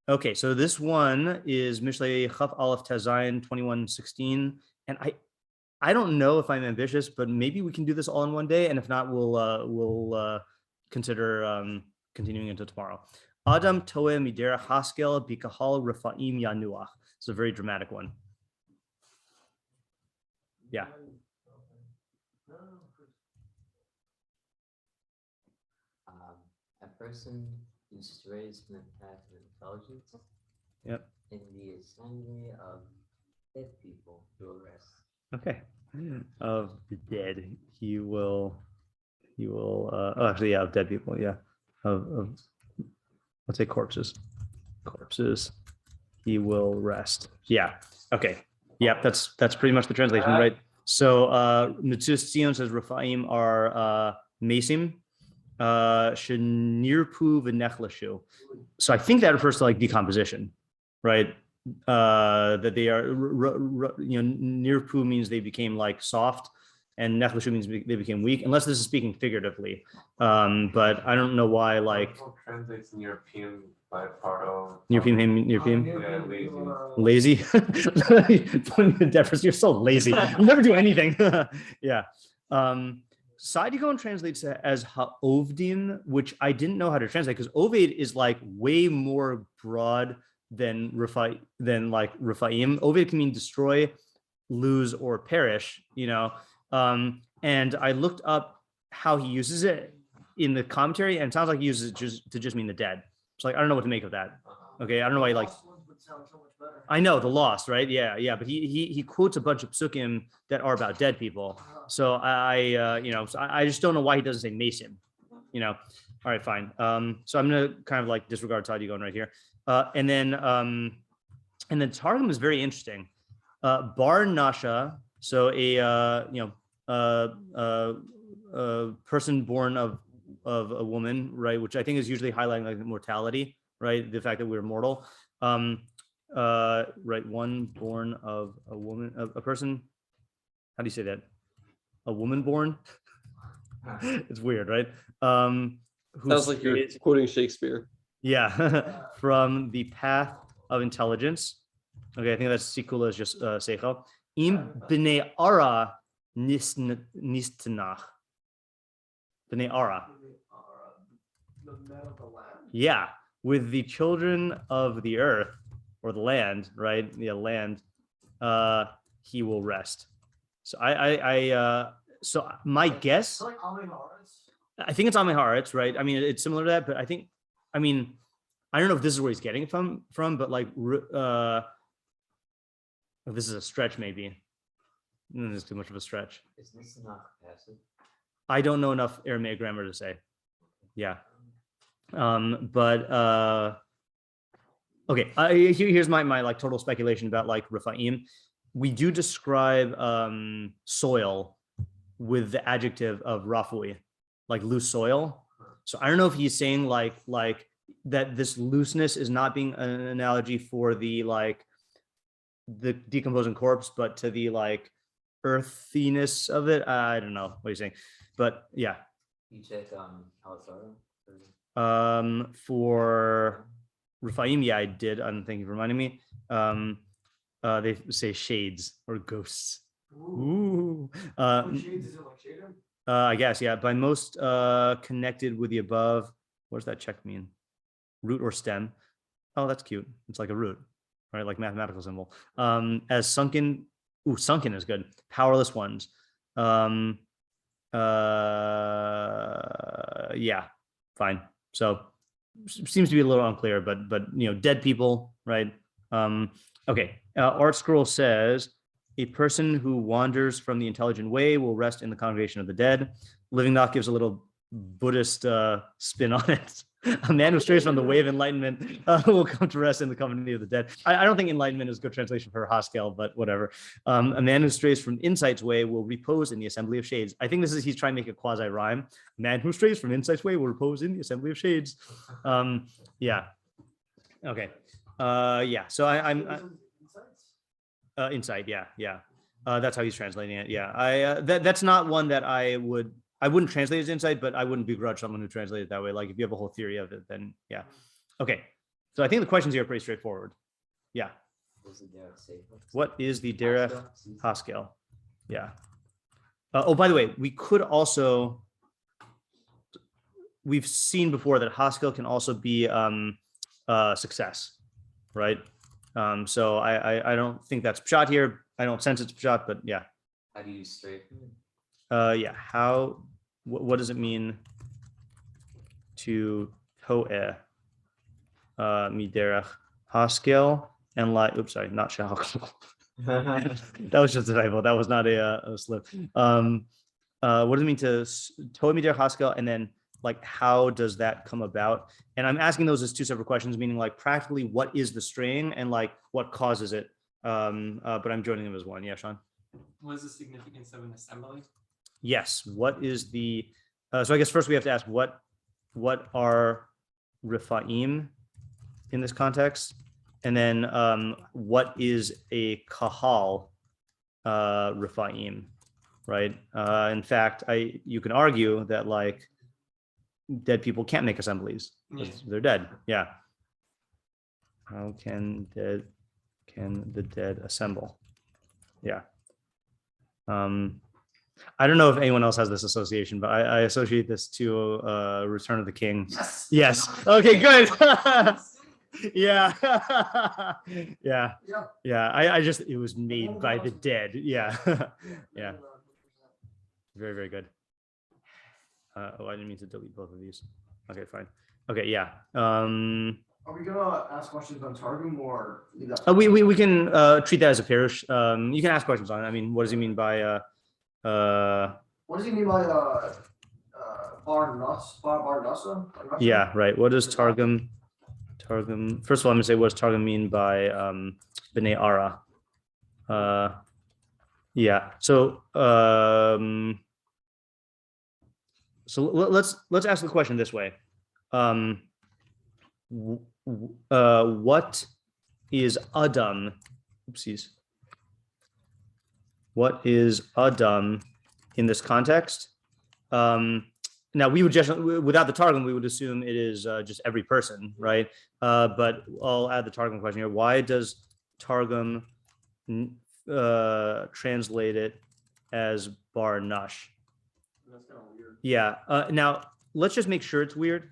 Okay, so this one is Mishlei Chaf Aleph Tezayin 21:16, and I don't know if I'm ambitious, but maybe we can do this all in one day, and if not, we'll consider continuing into tomorrow. Adam Toe Midera Haskel Bikahal Rafaim Yanuach. It's a very dramatic one. Yeah. A person who strays from the path of intelligence. Yep. In the assembly of dead people who arrest. Okay. Of the dead, he will. Actually, yeah, of dead people. Yeah. Of let's say corpses. Corpses. He will rest. Yeah. Okay. Yeah, that's pretty much the translation, right? So Mitzus ציון says Raphaim are Mesim. Shenirpu v'nechlashu. So I think that refers to like decomposition, right? That they are, nirpu means they became like soft, and nechlashu means they became weak. Unless this is speaking figuratively, but I don't know why. Like translates in European by paro. European. Yeah, Lazy. You're so lazy. You never do anything. Yeah. Sadigon translates it as ha'ovdim, which I didn't know how to translate because oved is like way more broad than Raphaim. Oved can mean destroy, lose, or perish, and I looked up how he uses it in the commentary, and it sounds like he uses it to just mean the dead. So like I don't know what to make of that. Okay, I don't know why he like. I know the lost, right? Yeah. But he quotes a bunch of psukim that are about dead people. So I just don't know why he doesn't say Mason. All right, fine. So I'm gonna kind of like disregard Tadigon right here, and then Targum is very interesting. Bar Nasha, so a person born of a woman, right? Which I think is usually highlighting like mortality, right? The fact that we're mortal. Right, one born of a woman, a person. How do you say that? A woman born. It's weird, right? Sounds like you're quoting Shakespeare. Yeah, from the path of intelligence. Okay, I think that's sikula is just seichel. Im b'nei ara nistanach. B'nei ara. Yeah, with the children of the earth or the land, right? Yeah, land. He will rest. So so my guess. I think it's Amei Haaretz, right? I mean, it's similar to that, but I don't know if this is where he's getting it from, but like, this is a stretch, maybe. This is too much of a stretch. Is this not passive? I don't know enough Aramaic grammar to say. Yeah. But okay. Here's my like total speculation about like Raphaim. We do describe soil with the adjective of rafui, like loose soil. So I don't know if he's saying like that this looseness is not being an analogy for the decomposing corpse, but to the like earthiness of it. I don't know what he's saying, but yeah. You check for Raphaim, yeah, I did. Thank you for reminding me. They say shades or ghosts. Ooh. Shades, is it like shader? I guess, yeah. By most connected with the above. What does that check mean? Root or stem? Oh, that's cute. It's like a root, right? Like mathematical symbol. As sunken. Ooh, sunken is good. Powerless ones. Yeah, fine. So seems to be a little unclear, but dead people, right? Okay. Art Scroll says a person who wanders from the intelligent way will rest in the congregation of the dead. Living Doc gives a little Buddhist spin on it. A man who strays from the way of enlightenment will come to rest in the company of the dead. I don't think enlightenment is a good translation for Haskell, but whatever. A man who strays from insight's way will repose in the assembly of shades. I think he's trying to make a quasi rhyme. A man who strays from insight's way will repose in the assembly of shades. Yeah. Okay. Yeah. So I'm insight. Yeah. That's how he's translating it. Yeah. That's not one that I wouldn't translate as insight, but I wouldn't begrudge someone who translated it that way. Like if you have a whole theory of it, then yeah. Okay. So I think the questions here are pretty straightforward. Yeah. Was it there safe? What is the derech Haskell? Haskell? Yeah. Oh, by the way, we could also, we've seen before that Haskell can also be success, right? So I don't think that's pshat here. I don't sense it's pshat, but yeah. How do you straighten it? Yeah. What does it mean to to'eh miderech Haskell and like, oops, sorry, not shal. That was just a typo. That was not a slip. What does it mean to to'eh miderech Haskell, and then like how does that come about? And I'm asking those as two separate questions, meaning like practically what is the straying and like what causes it. But I'm joining them as one. Yeah, Sean. What is the significance of an assembly? Yes. What is the so I guess first we have to ask what are Rifa'im in this context, and then what is a kahal Rifa'im, right? In fact, you can argue that like dead people can't make assemblies. Yeah. They're dead. Yeah. How can the dead assemble? Yeah. I don't know if anyone else has this association, but I associate this to Return of the King. Yes. Okay, good. Yeah. Yeah. I just, it was made by the dead. Yeah. Yeah. Very, very good. Oh, I didn't mean to delete both of these. Okay, fine. Okay, yeah. Are we gonna ask questions on Targum or leave that? We can treat that as a parish. You can ask questions on it. I mean, what does he mean by What does he mean by bar nasa? yeah, right. What does Targum first of all, I'm gonna say what does Targum mean by B'nai Ara? Yeah. So let's ask the question this way. What is Adam? Oopsies. What is Adam in this context? Now we would just, without the Targum, we would assume it is just every person, right? But I'll add the Targum question here. Why does Targum translate it as bar nash? That's kind of weird. Yeah. Now let's just make sure it's weird,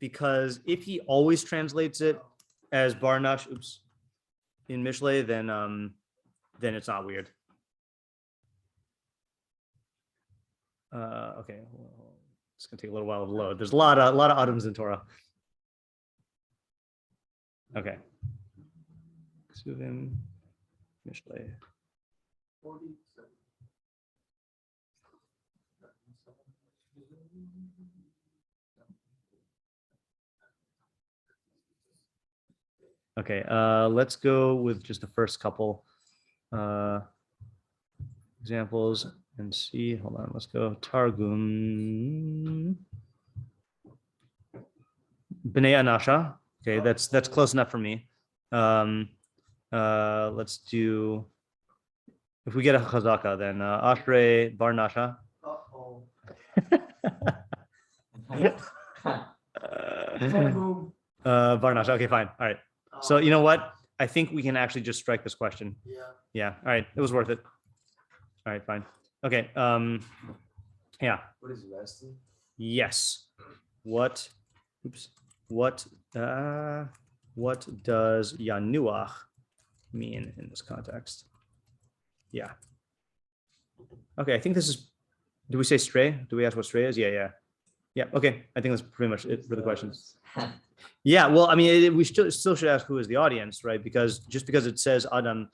because if he always translates it as bar nash, oops, in Mishlei, then it's not weird. Okay, well, it's gonna take a little while to load. There's a lot of items in Torah. Okay. Ksuvim, Mishlei. Okay, let's go with just the first couple examples and see. Hold on, let's go Targum. B'nai Anasha. Okay, that's close enough for me. Let's do, if we get a chazaka, then Ashrei Bar Nasha. Uh-oh. Bar Nasha. Okay, fine. All right. So you know what? I think we can actually just strike this question. Yeah. Yeah. All right. It was worth it. All right. Fine. Okay. Yeah. What is resting? Yes. What? Oops. What does Yanuach mean in this context? Yeah. Okay. I think this is. Do we say stray? Do we ask what stray is? Yeah. Okay. I think that's pretty much it for the questions. Yeah, well, I mean, we still should ask who is the audience, right? Because just because it says Adam,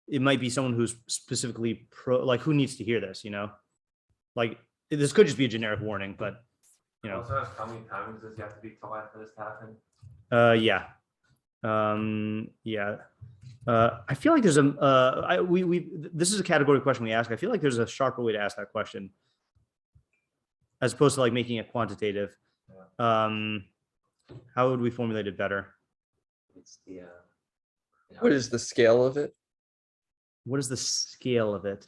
it might be someone who's specifically like who needs to hear this, you know? Like this could just be a generic warning, but you know. Also, ask how many times does you have to be told for this to happen? Yeah. I feel like there's this is a category question we ask. I feel like there's a sharper way to ask that question, as opposed to like making it quantitative. How would we formulate it better? It's the What is the scale of it? What is the scale of it?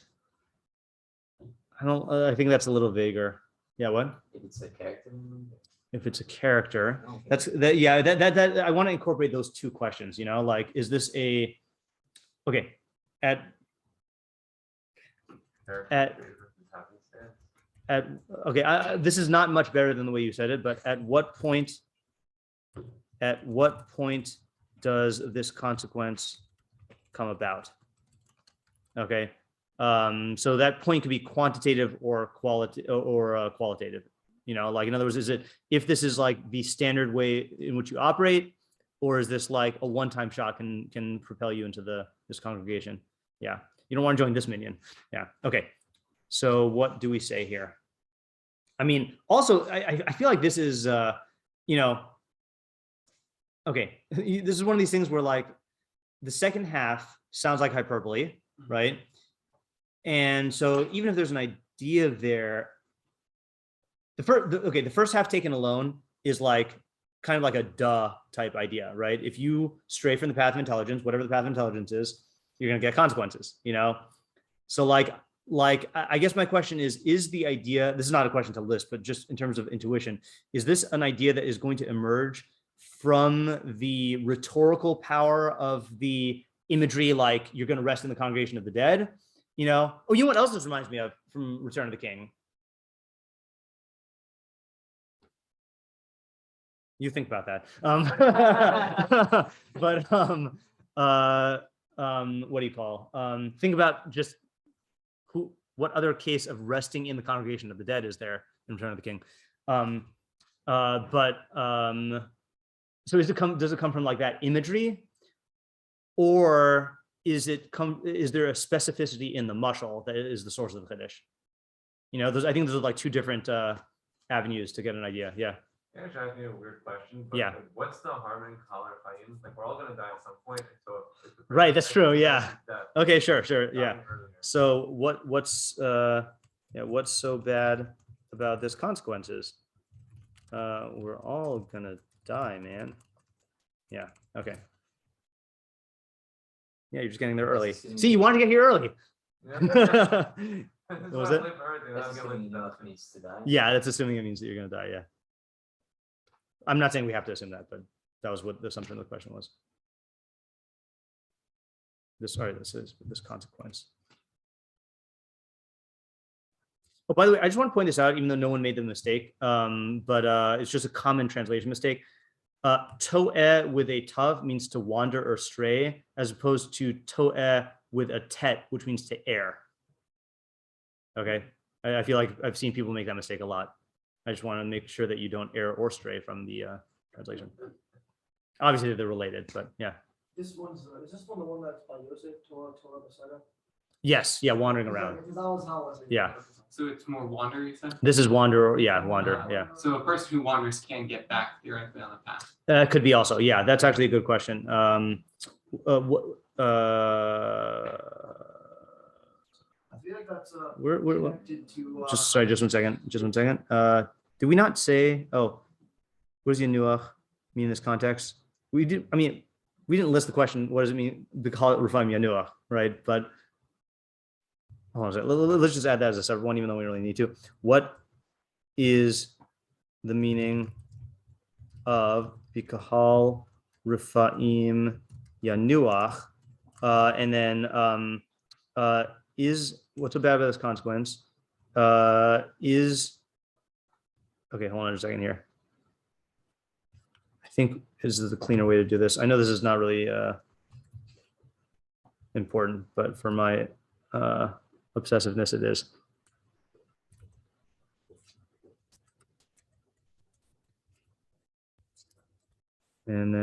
I think that's a little vaguer. Yeah, what? if it's a character. if it's a character, I don't think that's that. Yeah, that I want to incorporate those two questions. You know, like, is this a okay at okay? This is not much better than the way you said it, but at what point does this consequence come about? Okay. So that point could be quantitative or qualitative. You know, like, in other words, is it if this is like the standard way in which you operate, or is this like a one-time shot can propel you into this congregation? Yeah, you don't want to join this minion. Yeah. Okay. So what do we say here? I mean, also, I feel like this is you know, okay, this is one of these things where like the second half sounds like hyperbole, right? And so even if there's an idea there, the first half taken alone is like kind of like a duh type idea, right? If you stray from the path of intelligence, whatever the path of intelligence is, you're going to get consequences, you know? So like I guess my question is the idea, this is not a question to list, but just in terms of intuition, is this an idea that is going to emerge from the rhetorical power of the imagery, like you're going to rest in the congregation of the dead? You know, oh, you know what else this reminds me of from Return of the King? You think about that. But what do you call? Think about just what other case of resting in the congregation of the dead is there in Return of the King? So does it come from like that imagery, or is there a specificity in the mashal that is the source of the chiddush? You know, I think those are like two different avenues to get an idea. Yeah. Yeah, actually, I think a weird question, but Yeah. like, what's the harm in color fightings? Like, we're all gonna die at some point. So if the Right, that's true. Yeah. Death, Okay, sure, yeah. dying earlier. So what's so bad about this consequences? We're all gonna die, man. Yeah. Okay. Yeah, you're just getting there early. See, you wanted to get here early. That's was why I it? live for everything. That's I'm assuming gonna Noach needs to die. Yeah, that's assuming it means that you're gonna die. Yeah. I'm not saying we have to assume that, but that was what the assumption of the question was. This consequence. Oh, by the way, I just want to point this out, even though no one made the mistake, but it's just a common translation mistake. To'eh with a tav means to wander or stray, as opposed to to'eh with a tet, which means to err. Okay, I feel like I've seen people make that mistake a lot. I just want to make sure that you don't err or stray from the translation. Obviously, they're related, but yeah. This one's is this one the one that's by Yosef, Torah Beseda? Yes, yeah, wandering around. Because that was how I was thinking. Yeah. So it's more wander, you said? This is wander, yeah, wander, yeah. So a person who wanders can get back theoretically on the path. Could be also, yeah, that's actually a good question. I feel like that's We're connected to just sorry, just one second. Did we not say, oh, what does Yanuach mean in this context? We did, I mean, we didn't list the question, what does it mean to call it Rafam Yanuach, right? But hold on a second. Let's just add that as a separate one, even though we really need to. What is the meaning of Bikahal Rifaim Yanuach? And then is what's so bad about this consequence? Is okay, hold on a second here. I think this is the cleaner way to do this. I know this is not really important, but for my obsessiveness, it is. And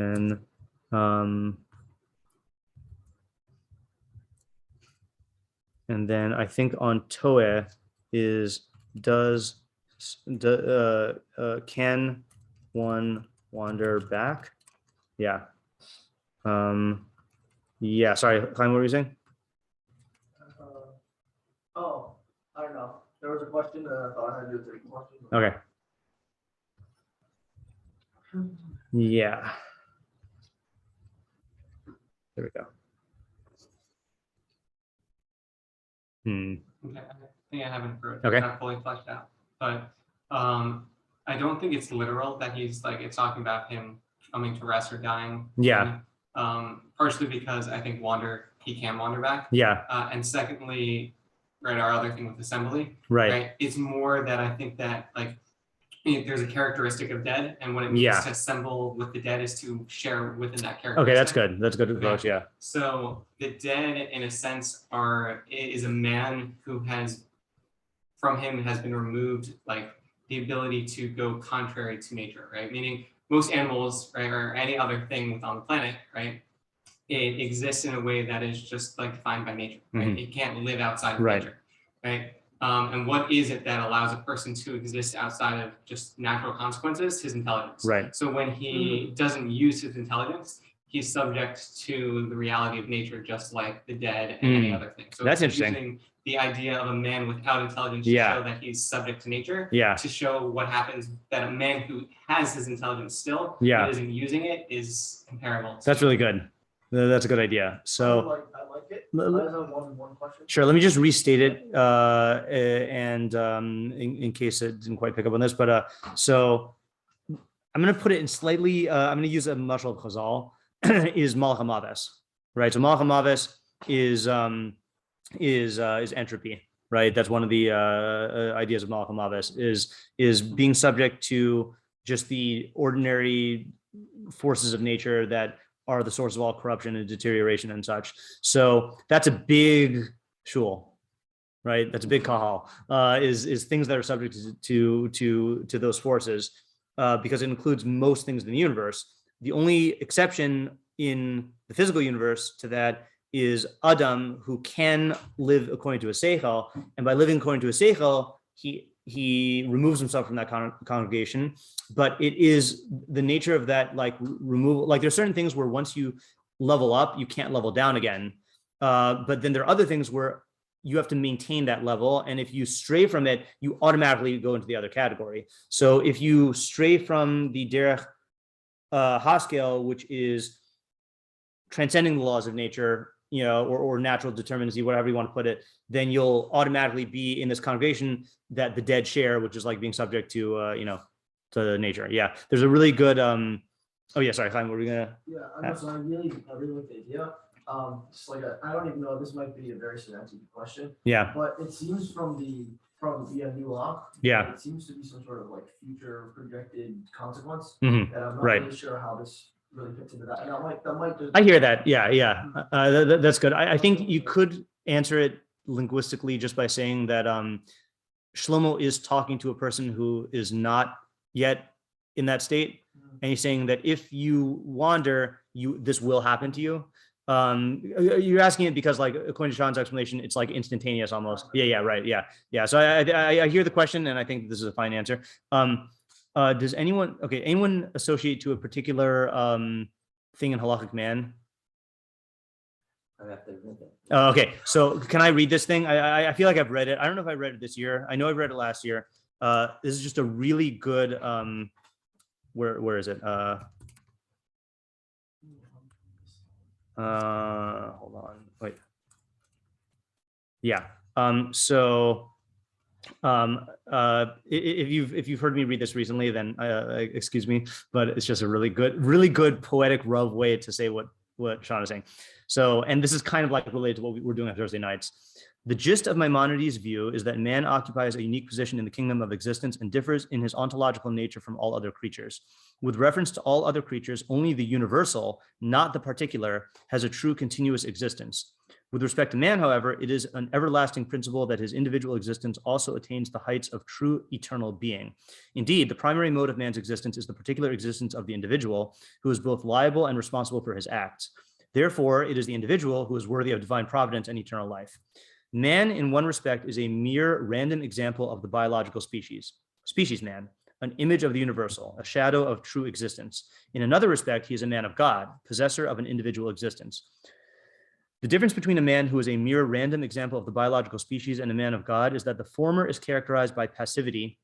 then I think on Toeh is can one wander back? Yeah. Yeah, sorry, Klein, what were you saying? oh, I don't know. There was a question that I thought I had to do a question. Okay. Yeah. There we go. Okay, I think I haven't heard. Okay. Not fully fleshed out, but I don't think it's literal that he's like, it's talking about him coming to rest or dying. Yeah. Partially because I think he can wander back. Yeah. And secondly, right, our other thing with assembly, Right. It's more that I think that like there's a characteristic of dead, and what it means to assemble with the dead is to share within that characteristic. Okay, that's good. That's good approach. Yeah. So the dead, in a sense, is a man who has been removed like the ability to go contrary to nature, right? Meaning most animals, right, or any other thing on the planet, right, it exists in a way that is just like defined by nature, right? It can't live outside of nature, right? And what is it that allows a person to exist outside of just natural consequences? His intelligence. Right. So when he doesn't use his intelligence, he's subject to the reality of nature, just like the dead and any other thing. So that's it's interesting. using the idea of a man without intelligence to show that he's subject to nature, to show what happens that a man who has his intelligence still, but isn't using it, is comparable. That's really good. That's a good idea. So I like it. I have one question. sure, let me just restate it and in case it didn't quite pick up on this, but so I'm going to put it in slightly, I'm going to use a mashal of Chazal, is Malach HaMaves, right? So Malach HaMaves is entropy, right? That's one of the ideas of Malach HaMaves is being subject to just the ordinary forces of nature that are the source of all corruption and deterioration and such. So that's a big shul, right? That's a big kahal, is things that are subject to those forces, because it includes most things in the universe. The only exception in the physical universe to that is Adam, who can live according to a seichel, and by living according to a seichel, he removes himself from that congregation. But it is the nature of that, like removal. Like there's certain things where once you level up, you can't level down again. But then there are other things where you have to maintain that level, and if you stray from it, you automatically go into the other category. So if you stray from the derech haskel, which is transcending the laws of nature, or natural determinacy, whatever you want to put it, then you'll automatically be in this congregation that the dead share, which is like being subject to, to nature. Yeah. There's a really good, oh yeah, sorry, Chaim, what were we gonna? Yeah, I really like the idea. Just like I don't even know, this might be a very semantic question. Yeah. But it seems from the new law, it seems to be some sort of like future projected consequence that I'm not really sure how this really fits into that. And that might just... I hear that. Yeah. That's good. I think you could answer it linguistically just by saying that Shlomo is talking to a person who is not yet in that state, and he's saying that if you wander, this will happen to you. You're asking it because, like, according to Sean's explanation, it's like instantaneous almost. Yeah, right. Yeah. So I hear the question, and I think this is a fine answer. Does anyone associate to a particular thing in Halakhic Man? I have to admit it. Oh, okay, so can I read this thing? I feel like I've read it. I don't know if I read it this year. I know I read it last year. This is just a really good. Where is it? Hold on. Wait. Yeah. So if you've heard me read this recently, then excuse me, but it's just a really good poetic rough way to say what Sean is saying. So, and this is kind of like related to what we're doing on Thursday nights. The gist of Maimonides' view is that man occupies a unique position in the kingdom of existence and differs in his ontological nature from all other creatures. With reference to all other creatures, only the universal, not the particular, has a true continuous existence. With respect to man, however, it is an everlasting principle that his individual existence also attains the heights of true eternal being. Indeed, the primary mode of man's existence is the particular existence of the individual, who is both liable and responsible for his acts. Therefore, it is the individual who is worthy of divine providence and eternal life. Man, in one respect, is a mere random example of the biological species man, an image of the universal, a shadow of true existence. In another respect, he is a man of God, possessor of an individual existence. The difference between a man who is a mere random example of the biological species and a man of God is that the former is characterized by passivity,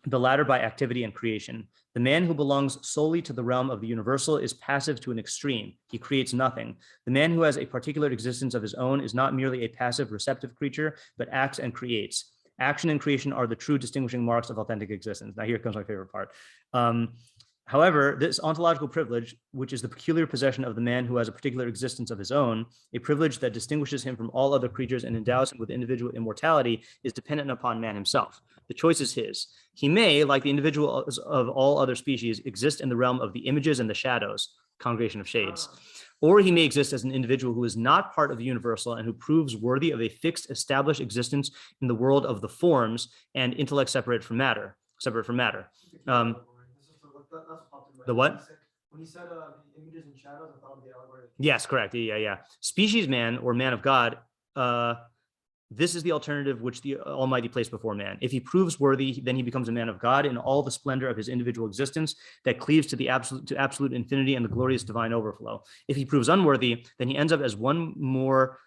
the latter by activity and creation. The man who belongs solely to the realm of the universal is passive to an extreme. He creates nothing. The man who has a particular existence of his own is not merely a passive receptive creature, but acts and creates. Action and creation are the true distinguishing marks of authentic existence. Now here comes my favorite part. However, this ontological privilege, which is the peculiar possession of the man who has a particular existence of his own, a privilege that distinguishes him from all other creatures and endows him with individual immortality, is dependent upon man himself. The choice is his. He may, like the individuals of all other species, exist in the realm of the images and the shadows, congregation of shades. Or he may exist as an individual who is not part of the universal and who proves worthy of a fixed, established existence in the world of the forms and intellect separate from matter. The what? When he said the images and shadows, I thought of the allegory. Yes, correct. Yeah. Species man or man of God, this is the alternative which the Almighty placed before man. If he proves worthy, then he becomes a man of God in all the splendor of his individual existence that cleaves to the absolute infinity and the glorious divine overflow. If he proves unworthy, then he ends up as one more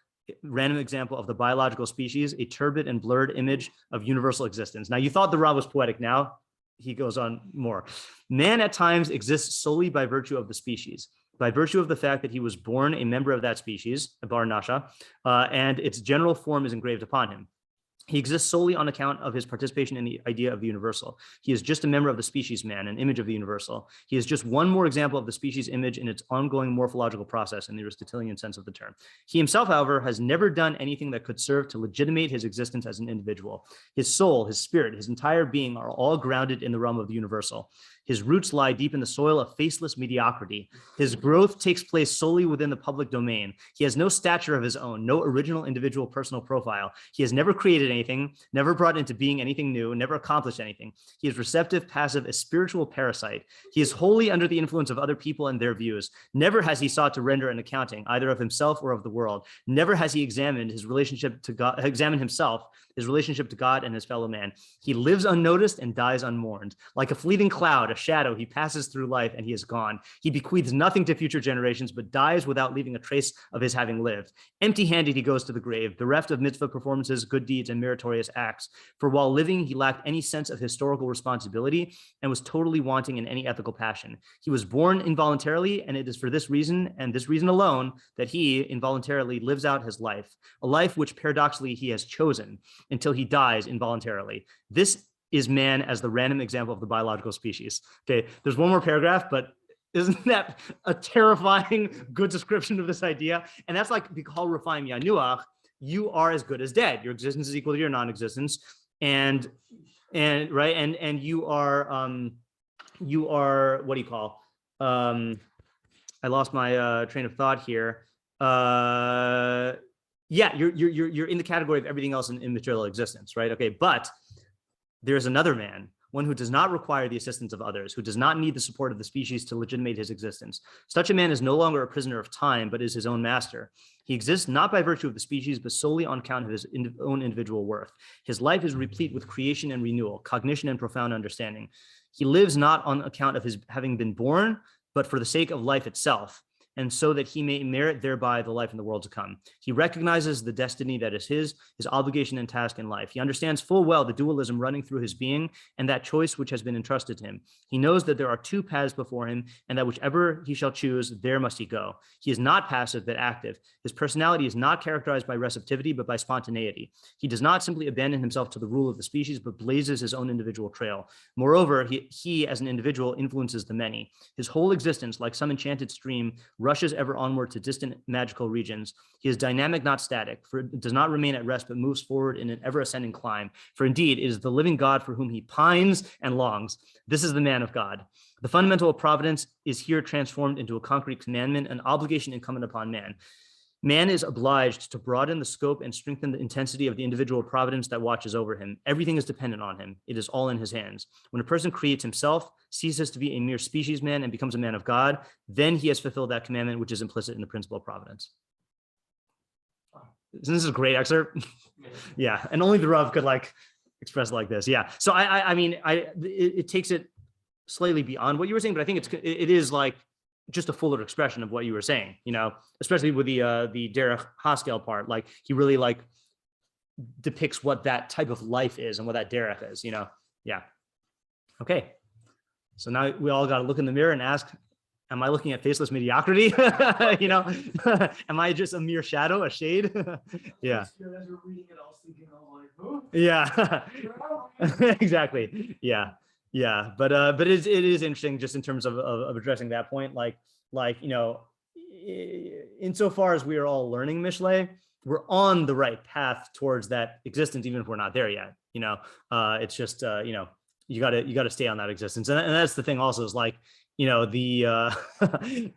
random example of the biological species, a turbid and blurred image of universal existence. Now, you thought the Rab was poetic. Now he goes on more. Man at times exists solely by virtue of the species, by virtue of the fact that he was born a member of that species, a bar nasha, and its general form is engraved upon him. He exists solely on account of his participation in the idea of the universal. He is just a member of the species man, an image of the universal. He is just one more example of the species image in its ongoing morphological process in the Aristotelian sense of the term. He himself, however, has never done anything that could serve to legitimate his existence as an individual. His soul, his spirit, his entire being are all grounded in the realm of the universal. His roots lie deep in the soil of faceless mediocrity. His growth takes place solely within the public domain. He has no stature of his own, no original individual personal profile. He has never created anything, never brought into being anything new, never accomplished anything. He is receptive, passive, a spiritual parasite. He is wholly under the influence of other people and their views. Never has he sought to render an accounting, either of himself or of the world. Never has he examined his relationship to God, his relationship to God and his fellow man. He lives unnoticed and dies unmourned. Like a fleeting cloud, a shadow, he passes through life and he is gone. He bequeaths nothing to future generations, but dies without leaving a trace of his having lived. Empty-handed he goes to the grave, bereft of mitzvah performances, good deeds, and meritorious acts. For while living, he lacked any sense of historical responsibility and was totally wanting in any ethical passion. He was born involuntarily, and it is for this reason, and this reason alone, that he involuntarily lives out his life, a life which paradoxically he has chosen, until he dies involuntarily. This is man as the random example of the biological species. Okay, there's one more paragraph, but isn't that a terrifying good description of this idea? And that's like B'Kol Refaim Yanuach, you are as good as dead. Your existence is equal to your non-existence. And right, and you are what do you call? I lost my train of thought here. Yeah, you're in the category of everything else in immaterial existence, right? Okay, but there's another man, one who does not require the assistance of others, who does not need the support of the species to legitimate his existence. Such a man is no longer a prisoner of time, but is his own master. He exists not by virtue of the species, but solely on account of his own individual worth. His life is replete with creation and renewal, cognition and profound understanding. He lives not on account of his having been born, but for the sake of life itself, and so that he may merit thereby the life in the world to come. He recognizes the destiny that is his obligation and task in life. He understands full well the dualism running through his being and that choice which has been entrusted to him. He knows that there are two paths before him and that whichever he shall choose, there must he go. He is not passive, but active. His personality is not characterized by receptivity, but by spontaneity. He does not simply abandon himself to the rule of the species, but blazes his own individual trail. Moreover, he as an individual influences the many. His whole existence, like some enchanted stream, rushes ever onward to distant magical regions. He is dynamic, not static, for it does not remain at rest, but moves forward in an ever-ascending climb. For indeed, it is the living God for whom he pines and longs. This is the man of God. The fundamental of providence is here transformed into a concrete commandment, an obligation incumbent upon man. Man is obliged to broaden the scope and strengthen the intensity of the individual providence that watches over him. Everything is dependent on him. It is all in his hands. When a person creates himself, ceases to be a mere species man, and becomes a man of God, then he has fulfilled that commandment, which is implicit in the principle of providence. Isn't this a great excerpt? Yeah, and only the Rav could like express it like this. Yeah, so it takes it slightly beyond what you were saying, but I think it is like just a fuller expression of what you were saying, you know, especially with the Derech Haskell part. Like he really like depicts what that type of life is and what that Derech is, you know. Yeah. Okay. So now we all got to look in the mirror and ask am I looking at faceless mediocrity? You know, am I just a mere shadow, a shade? Yeah. As we're reading it, I was thinking, I'm like, huh? Yeah. Exactly. Yeah. Yeah. But it is interesting just in terms of addressing that point. Like, you know, insofar as we are all learning Mishlei, we're on the right path towards that existence, even if we're not there yet. You know, it's just you know, you gotta stay on that existence, and that's the thing. Also, is like, you know, the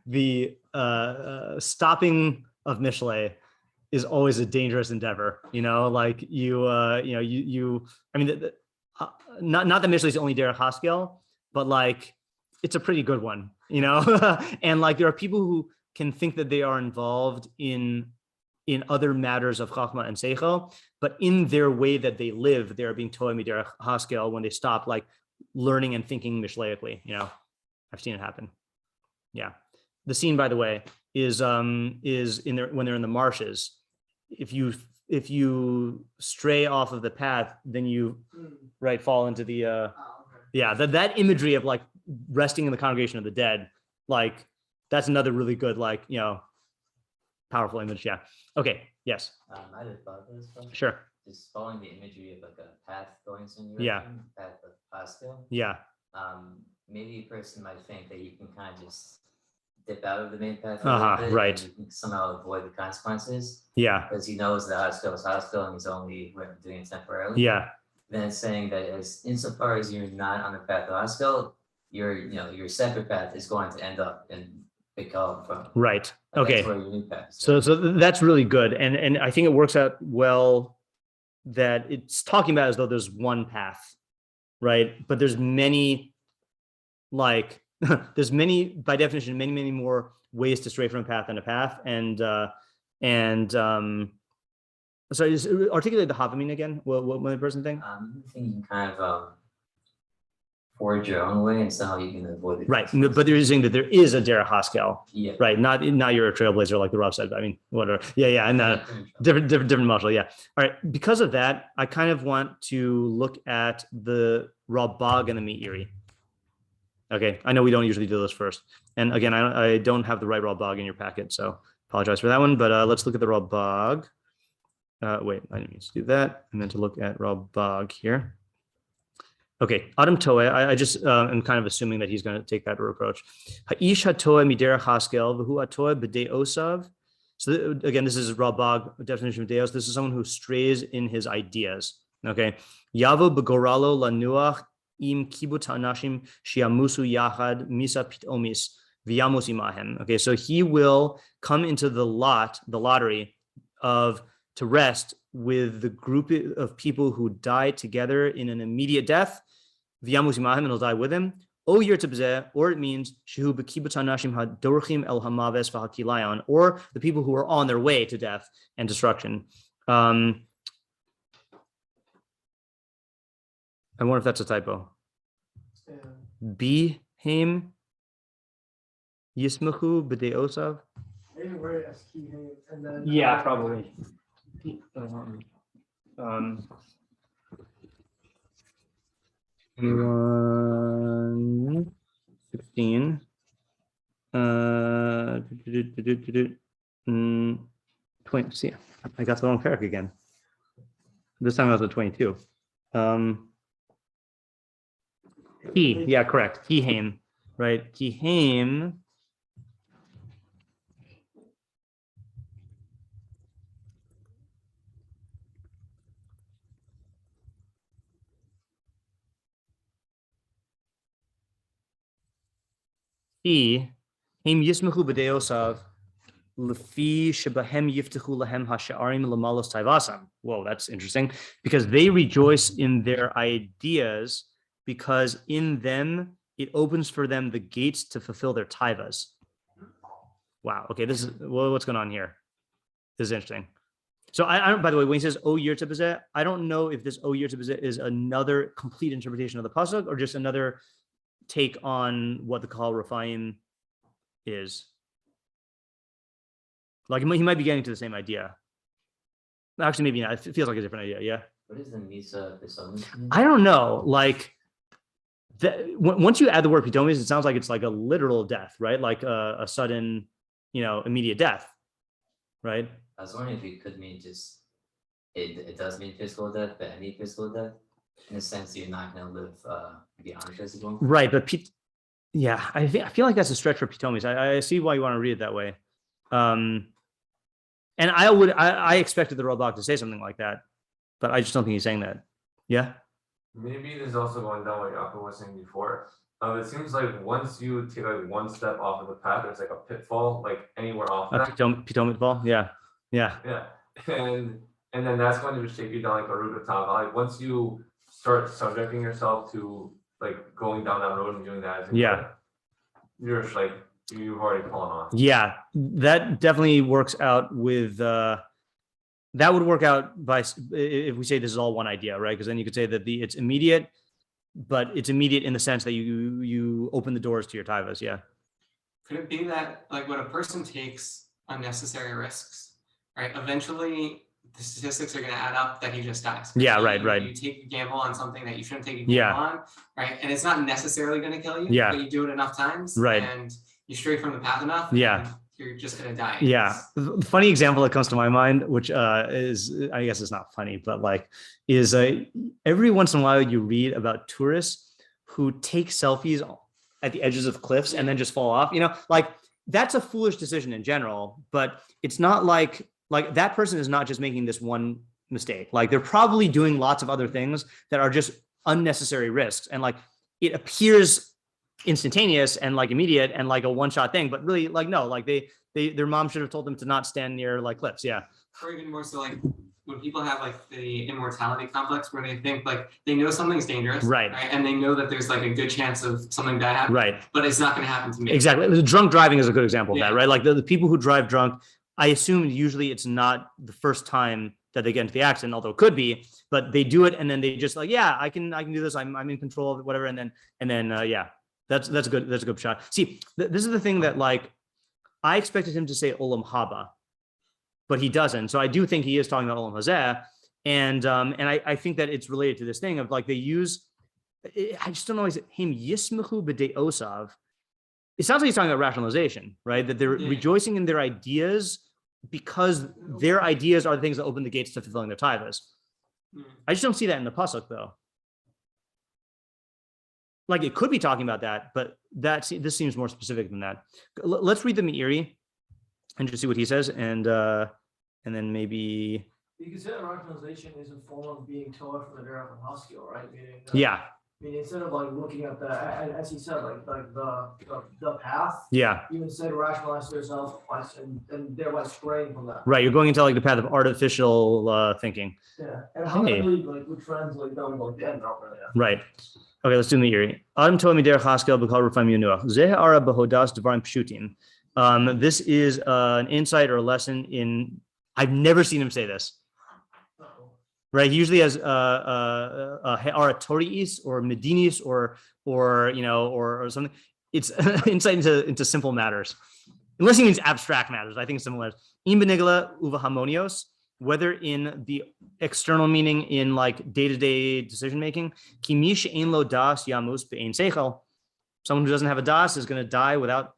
the stopping of Mishlei is always a dangerous endeavor. You know, like you know, you I mean, not that Mishlei is the only derech haskel, but like it's a pretty good one. You know, and like there are people who can think that they are involved in other matters of chachma and seichel, but in their way that they live, they are being told derech haskel when they stop like learning and thinking mishleically. You know, I've seen it happen. Yeah, the scene, by the way, is in there when they're in the marshes. If you stray off of the path, then you fall into the yeah, that imagery of like resting in the congregation of the dead, like that's another really good, like, you know, powerful image. Yeah. Okay. Yes. I just thought this one. Sure. Just following the imagery of like a path going somewhere. Yeah. Path of pasuk. Yeah. Maybe a person might think that you can kind of just dip out of the main path. Right. And you can somehow avoid the consequences. Yeah. Because he knows the haskel is haskel and he's only doing it temporarily. Yeah. Then it's saying that insofar as you're not on the path of haskel, your separate path is going to end up in become from. Right. Okay. That's where your new path is. So that's really good, and I think it works out well that it's talking about as though there's one path, right? But there's many, like there's many, by definition, many more ways to stray from a path than a path, and sorry, just articulate the Havamina again. What the person think? I think you can kind of forge your own way, and somehow you can avoid it. Right, but they're saying that there is a derech haskel. Yeah. Right, not you're a trailblazer like the Rav said. I mean, whatever. Yeah, and different model. Yeah. All right. Because of that, I kind of want to look at the Ralbag and the Meiri. Okay, I know we don't usually do this first, and again, I don't have the right Ralbag in your packet, so apologize for that one. But let's look at the Ralbag. Wait, I didn't mean to do that. I meant to look at Ralbag here. Okay, Adam Toeh, I just am kind of assuming that he's going to take that approach. Ha'ish hatoeh miderech haskel v'hu hatoeh b'dei osav. So again, this is Ralbag definition of deos. This is someone who strays in his ideas. Okay, Yavo b'goralo lanuach im kibut anashim shiamusu yachad misa pitomis v'yamus imahem. Okay, so he will come into the lottery to rest with the group of people who die together in an immediate death, v'yamus imahem, and he'll die with him. Or it means shehu b'kibut hanashim hadorchim el hamaves v'hakilayon, or the people who are on their way to death and destruction. I wonder if that's a typo. Bihem yismachu b'dei osav. Maybe we're as key and then. Yeah, probably. 16. 20. See, I got the wrong parak again. This time I was at 22. Yeah, correct. Kihaim, right? Kihaim. Heim yismachu b'deosav lefi shebahem yiftechu lahem hasha'arim lamalos taivasam. Whoa, that's interesting, because they rejoice in their ideas, because in them it opens for them the gates to fulfill their taivas. Wow. Okay, this is what's going on here. This is interesting. So I don't. By the way, when he says "O yir tebezeh," I don't know if this "O yir tebezeh" is another complete interpretation of the pasuk or just another take on what the Kal Raphaim is. Like he might be getting to the same idea. Actually, maybe not. It feels like a different idea. Yeah. What is the Misa Pisomis? I don't know. Like once you add the word pitomis, it sounds like it's like a literal death, right? Like a sudden, immediate death, right? I was wondering if it could mean just, it does mean physical death, but any physical death, in a sense, you're not going to live beyond physical. Right, but I feel like that's a stretch for pitomis. I see why you want to read it that way. And I expected the Ralbag to say something like that, but I just don't think he's saying that. Yeah. Maybe it is also going down like Apple was saying before. It seems like once you take like one step off of the path, there's like a pitfall, like anywhere off A that. Pitomit fall. Yeah. And then that's going to just take you down like a route of Tava. Like once you start subjecting yourself to like going down that road and doing that, you're just like you've already fallen off. Yeah, that definitely works out with. That would work out by if we say this is all one idea, right? Because then you could say that it's immediate, but it's immediate in the sense that you open the doors to your taivas. Yeah. Could it be that like when a person takes unnecessary risks, right? Eventually the statistics are going to add up that he just dies. Yeah, right. You take a gamble on something that you shouldn't take a gamble on, right? And it's not necessarily going to kill you, but you do it enough times, right? And you stray from the path enough, yeah, you're just going to die. Yeah. The funny example that comes to my mind, which is, I guess it's not funny, but like is every once in a while you read about tourists who take selfies at the edges of cliffs and then just fall off, like that's a foolish decision in general, but it's not like that person is not just making this one mistake. Like they're probably doing lots of other things that are just unnecessary risks. And like, it appears instantaneous and like immediate and like a one-shot thing, but really like, no, like their mom should have told them to not stand near like cliffs. Yeah. Or even more so like when people have like the immortality complex where they think like they know something's dangerous, right? And they know that there's like a good chance of something bad happening, right? But it's not going to happen to me. Exactly. Drunk driving is a good example of that, right? Like the people who drive drunk, I assume usually it's not the first time that they get into the accident, although it could be, but they do it and then they just like, yeah, I can do this. I'm in control of it, whatever. And then yeah, that's a good. That's a good shot. See, this is the thing that like I expected him to say Olam Haba, but he doesn't. So I do think he is talking about Olam Hazeh, and I think that it's related to this thing of like they use. I just don't know. Is it him Yismechu b'dei Osav? It sounds like he's talking about rationalization, right? That they're rejoicing in their ideas because their ideas are the things that open the gates to fulfilling their taivas. I just don't see that in the pasuk though. Like it could be talking about that, but this seems more specific than that. Let's read the Meiri and just see what he says, and then maybe. You can say that rationalization is a form of being taught from the derech of Haskell, right? Meaning, yeah. I mean, instead of like looking at as he said, like the path. Yeah. You instead rationalize to yourself and thereby straying from that. Right, you're going into like the path of artificial thinking. Yeah, and how that really like would translate down like the end over there. Right. Okay, let's do the Meiri. Adam told me derech Haskell b'kol rufam yunuach. Zeh ara b'hodas devarim pshutim. This is an insight or a lesson in. I've never seen him say this. Right, he usually has oratoriis or medinis or something. It's insight into simple matters, unless he means abstract matters. I think similar. Im benigla uva harmonios, whether in the external meaning in like day-to-day decision making. Kimish ein lo das yamus be'ein seichel. Someone who doesn't have a das is going to die without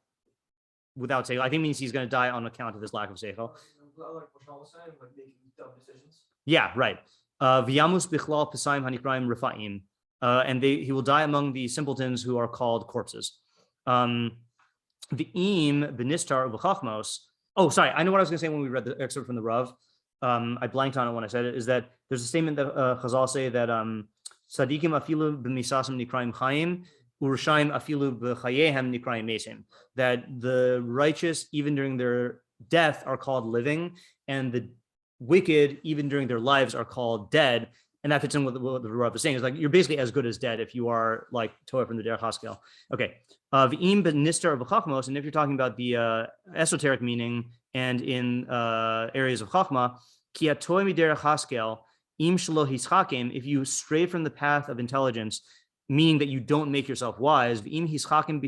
seichel. I think it means he's going to die on account of his lack of seichel. Like Michelle was saying, like making dumb decisions. Yeah, right. V'yamus bichlal pesaim hanikraim refaim, and he will die among the simpletons who are called corpses. V'im benistar v'chachmos. Oh, sorry, I know what I was going to say when we read the excerpt from the Rav. I blanked on it when I said it. Is that there's a statement that Chazal say that tzadikim afilu b'misasim nikraim chayim urushaim afilu b'chayehem nikraim mesim. That the righteous, even during their death, are called living, and the wicked, even during their lives, are called dead. And that fits in with what the Rav is saying. Is like you're basically as good as dead if you are like Torah from the derech Haskell. Okay. V'im b'nistar v'chachmos, and if you're talking about the esoteric meaning and in areas of chachma, ki atoy miderech Haskell im shelo hischakim, if you stray from the path of intelligence, meaning that you don't make yourself wise, v'im hischakim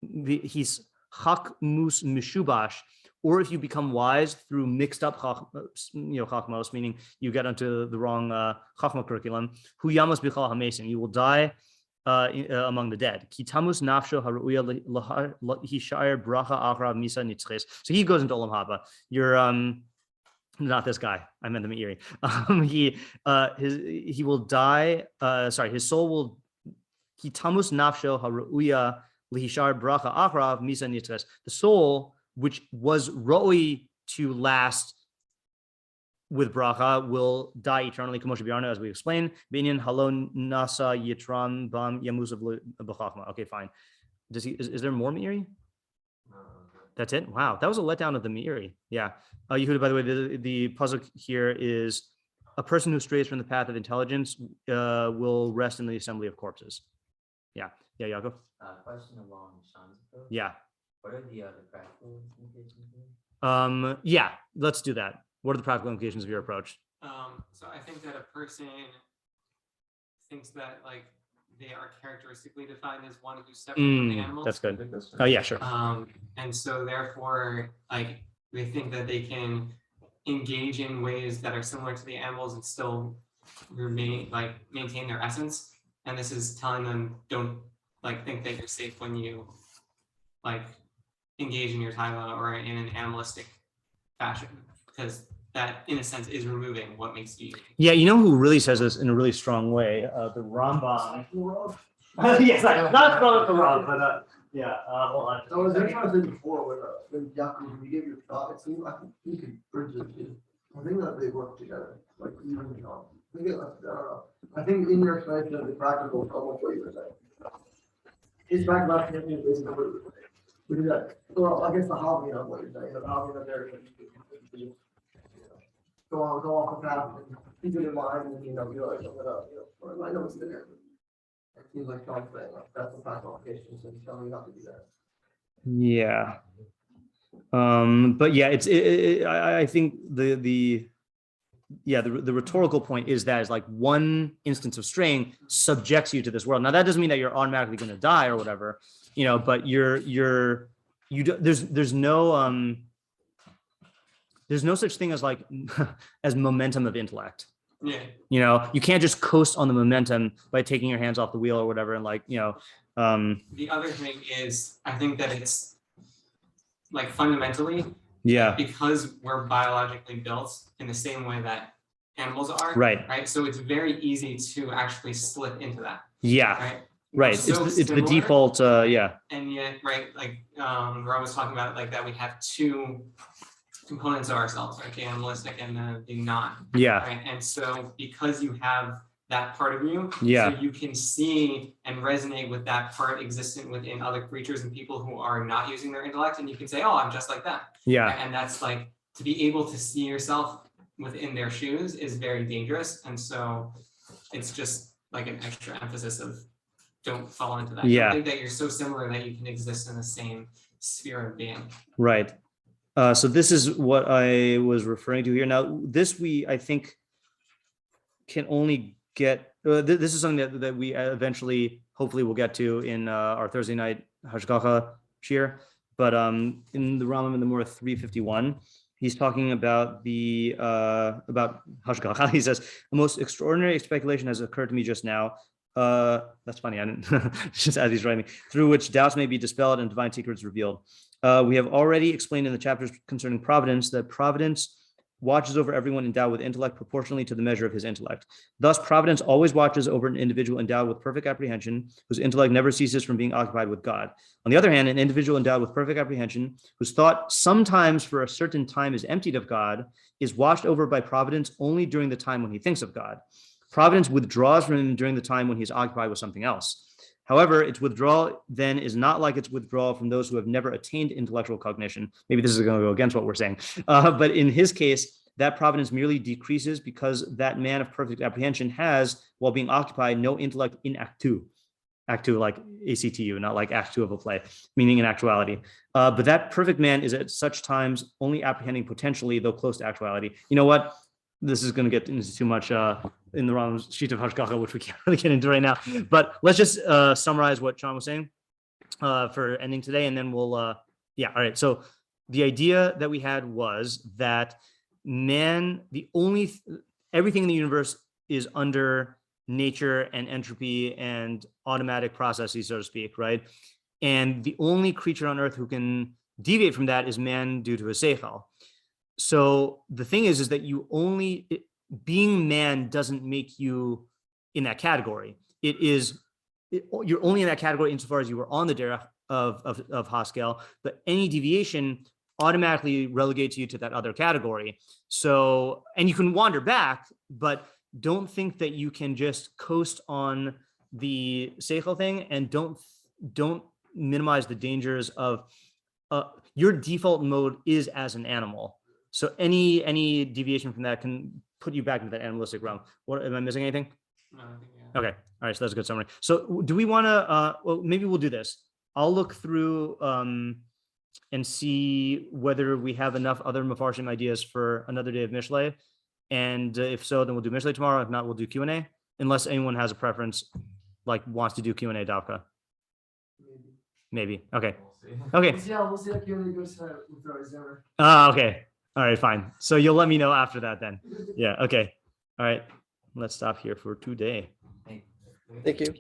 b'hischakmus mishubash, or if you become wise through mixed up chachmos, meaning you get onto the wrong chachma curriculum, hu yamos b'chal hamesim, you will die among the dead. Kitamus nafsho haruya hishair bracha achra misa nitzches. So he goes into Olam Haba. You're not this guy. I meant the Meiri. He will die. His soul will. Kitamus nafsho haruya lihishar bracha achra misa nitzches. The soul which was roi to last with bracha will die eternally, as we explained. Binyan halon nasa yitram bam yamusav b'chachma. Okay, fine. Is there more Meiri? That's it. Wow, that was a letdown of the Meiri. Yeah. Yehuda, by the way, the pasuk here is a person who strays from the path of intelligence will rest in the assembly of corpses. Yeah. Yeah, Yaakov. Question along Sean's approach. Yeah. What are the other practical implications here? Yeah, let's do that. What are the practical implications of your approach? So I think that a person thinks that like they are characteristically defined as one who's separate from the animals. That's good. Oh yeah, sure. And so therefore, like they think that they can engage in ways that are similar to the animals and still maintain their essence. And this is telling them don't think that you're safe when you engage in your taiva or in an animalistic fashion, because that, in a sense, is removing what makes you unique. Yeah, you know who really says this in a really strong way? The Ralbag. Yes, not spelled the wrong, but hold on. I was interested before when Yaakov, when you gave your thought, it seemed like you could bridge the two. I think that they work together, like you and John. I don't know. I think in your explanation of the practical, it's almost what you were saying. His practical activity is basically what you were saying. We do that. Well, I guess the hobby of what you're saying, the hobby of there, go off the path and keep it in mind, and be like, I know it's there. It seems like Sean's saying, that's the practical application, so he's telling you not to do that. Yeah. But yeah, I think the rhetorical point is that like one instance of straying subjects you to this world. Now that doesn't mean that you're automatically going to die or whatever, but there's no such thing as as momentum of intellect. Yeah. You can't just coast on the momentum by taking your hands off the wheel or whatever. And the other thing is, I think that it's fundamentally, because we're biologically built in the same way that animals are. Right. So it's very easy to actually slip into that. Yeah. Right. It's the default. Yeah. And yet, Rob was talking about that we have two components of ourselves, the animalistic and the non. Yeah. Right. And so because you have that part of you, so you can see and resonate with that part existent within other creatures and people who are not using their intellect, and you can say, oh, I'm just like that. Yeah. Right? And that's to be able to see yourself within their shoes is very dangerous. And so it's just an extra emphasis of don't fall into that. Yeah. Don't think that you're so similar that you can exist in the same sphere of being. Right. So this is what I was referring to here. Now, this I think can only get. This is something that we eventually, hopefully, will get to in our Thursday night Hashgacha shiur. But in the Rambam in the Morah 351, he's talking about about Hashgacha. He says the most extraordinary speculation has occurred to me just now. That's funny. I didn't just as he's writing, through which doubts may be dispelled and divine secrets revealed. We have already explained in the chapters concerning providence that providence watches over everyone endowed with intellect proportionally to the measure of his intellect. Thus, providence always watches over an individual endowed with perfect apprehension, whose intellect never ceases from being occupied with God. On the other hand, an individual endowed with perfect apprehension, whose thought sometimes for a certain time is emptied of God, is watched over by providence only during the time when he thinks of God. Providence withdraws from him during the time when he is occupied with something else. However, its withdrawal then is not like its withdrawal from those who have never attained intellectual cognition. Maybe this is going to go against what we're saying. But in his case, that providence merely decreases because that man of perfect apprehension has, while being occupied, no intellect in act two. Act two, like ACTU, not like act two of a play, meaning in actuality. But that perfect man is at such times only apprehending potentially, though close to actuality. You know what? This is going to get into too much in the wrong sheet of Hashgacha, which we can't really get into right now. But let's just summarize what Sean was saying for ending today, and then we'll, all right. So the idea that we had was that man, everything in the universe is under nature and entropy and automatic processes, so to speak, right? And the only creature on earth who can deviate from that is man due to his seichel. So the thing is that being man doesn't make you in that category. You're only in that category insofar as you were on the derech of Haskell, but any deviation automatically relegates you to that other category. So, and you can wander back, but don't think that you can just coast on the seichel thing, and don't minimize the dangers of your default mode is as an animal. So any deviation from that can put you back into that animalistic realm. What, am I missing anything? No, I think, yeah. Okay. All right. So that's a good summary. So do we want to, well, maybe we'll do this. I'll look through and see whether we have enough other Mefarshim ideas for another day of Mishlei. And if so, then we'll do Mishlei tomorrow. If not, we'll do Q&A, unless anyone has a preference, like wants to do Q&A, Davka. Maybe. Okay. We'll see. Okay. Yeah, we'll see if you goes with our examiner. Okay. All right, fine. So you'll let me know after that then. Yeah. Okay. All right. Let's stop here for today. Thank you.